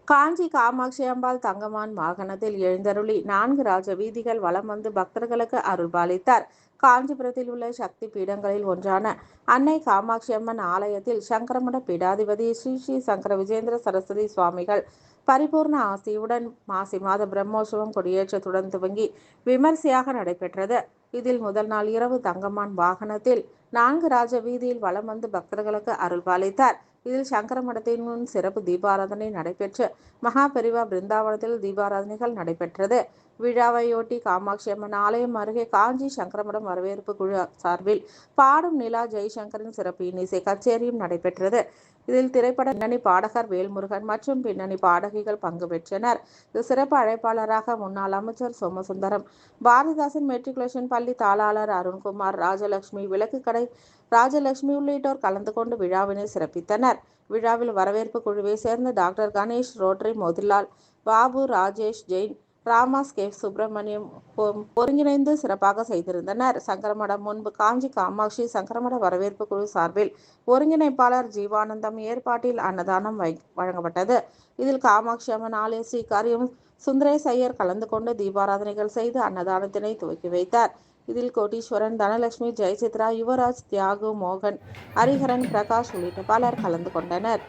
காஞ்சி காமாட்சி அம்பாள் தங்கமான் வாகனத்தில் எழுந்தருளி 4 ராஜ வீதிகள் வலம் வந்து பக்தர்களுக்கு அருள்பாலித்தார். காஞ்சிபுரத்தில் உள்ள சக்தி பீடங்களில் ஒன்றான அன்னை காமாட்சி அம்மன் ஆலயத்தில் சங்கரமட பீடாதிபதி ஸ்ரீ ஸ்ரீ சங்கர விஜேந்திர சரஸ்வதி சுவாமிகள் பரிபூர்ண ஆசியுடன் மாசி மாத பிரம்மோற்சவம் கொடியேற்றத்துடன் துவங்கி விமர்சையாக நடைபெற்றது. இதில் முதல் நாள் இரவு தங்கமான் வாகனத்தில் 4 ராஜ வீதியில் வலம் வந்து பக்தர்களுக்கு அருள்பாலித்தார். இதில் சங்கர மடத்தின் முன் சிறப்பு தீபாராதனை நடைபெற்று மகா பெரிவா பிருந்தாவனத்தில் தீபாராதனைகள் நடைபெற்றது. விழாவையொட்டி காமாட்சி அம்மன் ஆலயம் அருகே காஞ்சி சங்கரமடம் வரவேற்பு குழு சார்பில் பாடும் நிலா ஜெய்சங்கரின் சிறப்பு இன்னிசை கச்சேரியும் நடைபெற்றது. இதில் திரைப்பட பின்னணி பாடகர் வேல்முருகன் மற்றும் பின்னணி பாடகிகள் பங்கு பெற்றனர். இது சிறப்பு அழைப்பாளராக முன்னாள் அமைச்சர் சோமசுந்தரம், பாரதிதாசன் மெட்ரிகுலேஷன் பள்ளி தாளாளர் அருண்குமார், ராஜலட்சுமி, விளக்குக்கடை ராஜலட்சுமி உள்ளிட்டோர் கலந்து கொண்டு விழாவினை சிறப்பித்தனர். விழாவில் வரவேற்பு குழுவை சேர்ந்த doctor Ganesh, rotary Motilal, Babu, Rajesh, Jain, ராமாஸ், K Subramaniam ஒருங்கிணைந்து சிறப்பாக செய்திருந்தனர். சங்கரமடம் முன்பு காஞ்சி காமாட்சி சங்கரமட வரவேற்பு குழு சார்பில் ஒருங்கிணைப்பாளர் ஜீவானந்தம் ஏற்பாட்டில் அன்னதானம் வழங்கப்பட்டது. இதில் காமாட்சி அம்மன் ஆலய ஸ்ரீ காரியம் சுந்தரேஷ் ஐயர் கலந்து கொண்டு தீபாராதனைகள் செய்து அன்னதானத்தினை துவக்கி வைத்தார். இதில் கோட்டீஸ்வரன், தனலட்சுமி, ஜெயசித்ரா, யுவராஜ், தியாகு, மோகன், ஹரிஹரன், பிரகாஷ் உள்ளிட்ட பலர் கலந்து கொண்டனர்.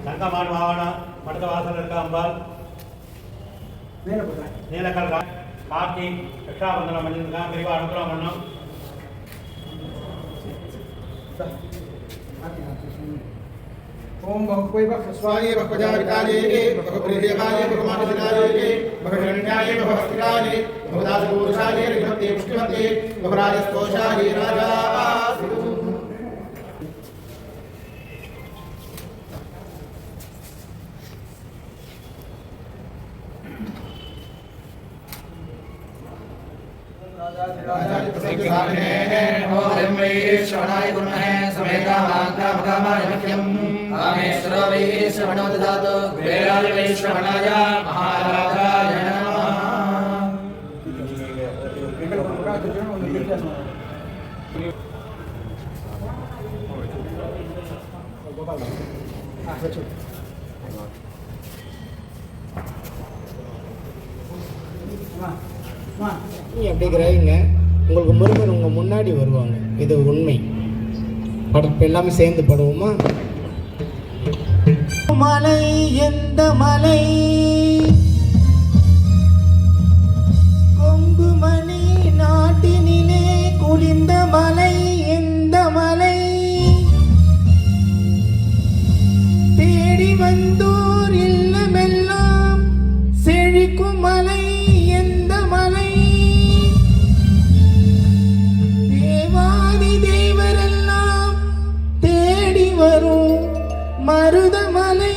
தங்கமான் வாகனம் மடத்த வாசல் இருக்க அம்பாள் நீலக்கல் காக்கி ரக்ஷாபந்தனம் பண்ணியிருக்கான். பெரியவா அனுகிரகம் பண்ணோம். ओम बहुपै स्वाये भक्पजाविकाले भक्प्रियकाले भक्मानसिकाले भक्शरण्याये भक्स्थिकाले भक्दासपुरुषाले विभक्ते पुष्टिमते भक्राजस्तोषाले राजा श्रवणाय गुरुमहे समेता माकामकामाय मह्यम् कामेश्वरो वै श्रवणो ददातु वेदाय वै श्रवणाय महाराजाय நீ அப்படி கிரகிங்க. உங்களுக்கு முருகன் உங்க முன்னாடி வருவாங்க. இது உண்மை. படப்பு எல்லாமே சேர்ந்து படுவோமா? மலை எந்த மலை கொங்கு மணி நாட்டினிலே குளிர்ந்த மலை எந்த மலை தேடி வந்தோர் இல்லமெல்லாம் செழிக்கும் மலை எந்த மலை தேவாதி தேவரெல்லாம் தேடி வரும் மருதமலை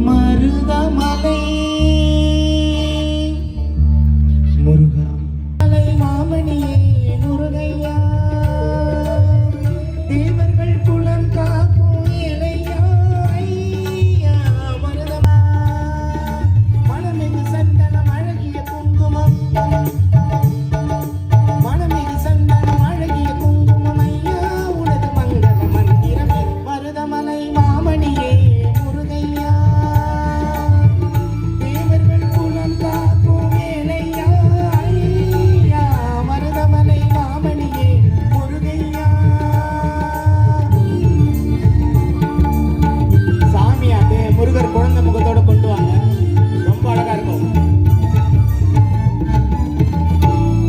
மருதமலை முருகா மலை மாமணியே முருகையா தேவர்கள் குலம் காக்கும் இளையா ஐயா மருதமா மனமிகு சந்தனம் அழகிய குங்குமம் மனமிகு சந்தனம் அழகிய குங்குமம் ஐயா உனது மங்கள மந்திரமே மருதமலை மாமணியே முருகையா தேவர்கள் குலம் காக்கும் இளையா ஐயா மருதமலை மாமணியே முருகையா சாமி அப்படியே முருகர் குழந்தை முகத்தோட கொண்டு வாங்க. ரொம்ப அழகா இருக்கும்.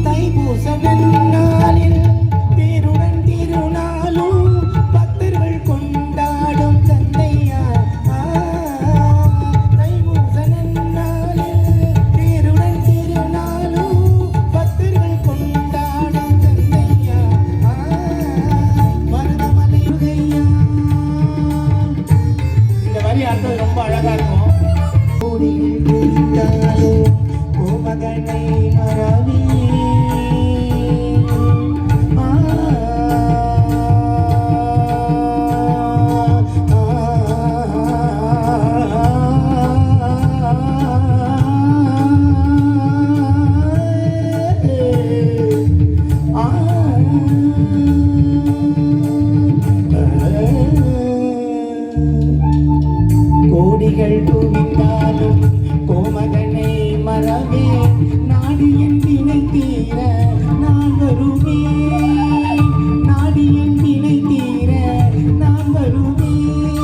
தைப்பூச நன்னாளில் தேருடன் திருநாளும் பக்தர்கள் கொண்டாடும் சந்தையா தைப்பூச நன்னாளில் தேருடன் திருநாளும் பக்தர்கள் கொண்டாடும் சந்தையா மருதமலை முருகையா. இந்த வரி அர்த்தம் ரொம்ப அழகா இருக்கும். கோடியில் குளித்தாலும் கோமகனை மறவே கோடிகள் குவிந்தாலும் கோமகனை மறவே நாடி என்பினை தீர நான் வருவேன் நாடி என்பினை தீர நான் வருவேன்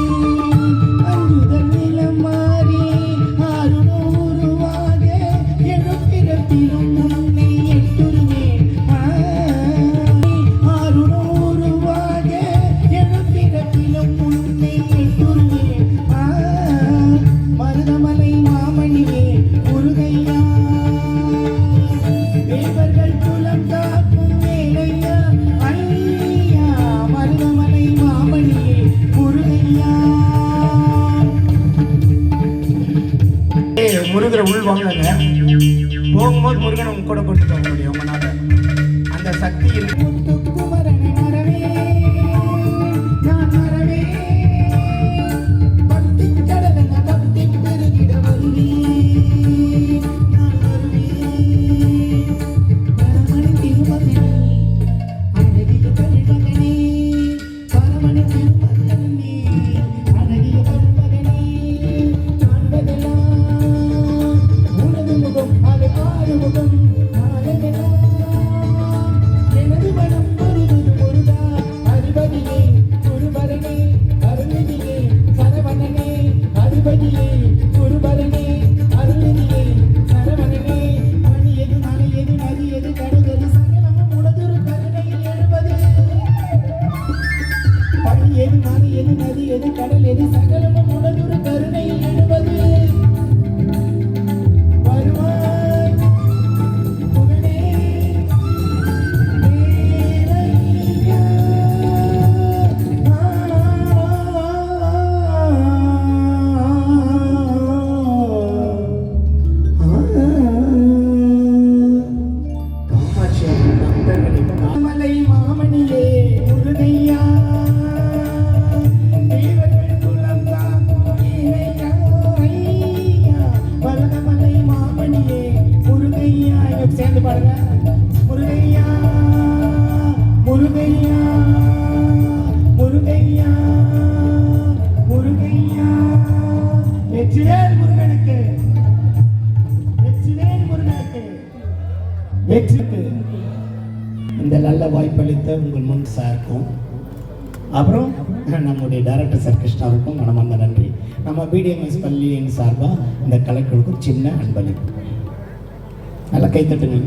அஞ்சுதல் நிலம் மாறி ஆறுநூறுவாக எழுப்பிறப்பிலும் உன்னை எட்டுருவேன் ஆறுநூறுவாக எழுப்பிறப்பிலும் உன்னை எட்டுருவேன் மருதமலை மாமணியே முருகையா தேவர்கள் குலம் காக்கும் வேலையா ஐயா மருதமலை மாமணியே முருகையா. முருகரை உள் வாங்கங்க. போகும்போது முருகனை உங்க கூட கொண்டு போக முடியும். உங்களால அந்த சக்தி இருக்கு. முத்துக்குமரனை மறவே நான் மறவே பக்தி கடலென பக்தி பெருகிட வருவேன் நான் வருவேன் பரமணி திருமகனே அழகிய பெருமகனே பரமணி திருமகனே அழகிய பெருமகனே காண்பதெல்லாம் உனது முகம் அது ஆறு முகம் எனது மனம் முருகையா முருகையா முருகையா முருகையா வெற்றிவேல் முருகனுக்கு வெற்றிவேல் முருகனுக்கு வெற்றிக்கு இந்த நல்ல வாய்ப்பளித்த உங்கள் முன் சாருக்கும் அப்புறம் நம்முடைய டைரக்டர் சார் கிருஷ்ணாவுக்கும் மனமார்ந்த நன்றி. நம்ம பிடிஎம்எஸ் பள்ளியின் சார்பாக இந்த கலெக்டருக்கும் சின்ன அன்பளிப்பு. நல்லா கைத்தட்டுங்க.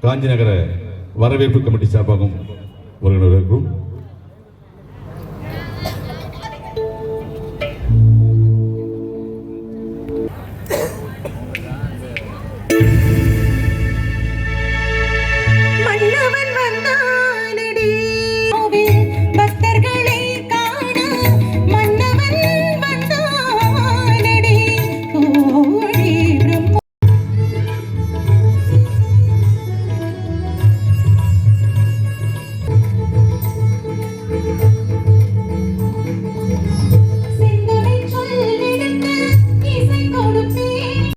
காஞ்சி நகர வரவேற்பு கமிட்டி சார்பாகவும் வருகிறவர்களுக்கும்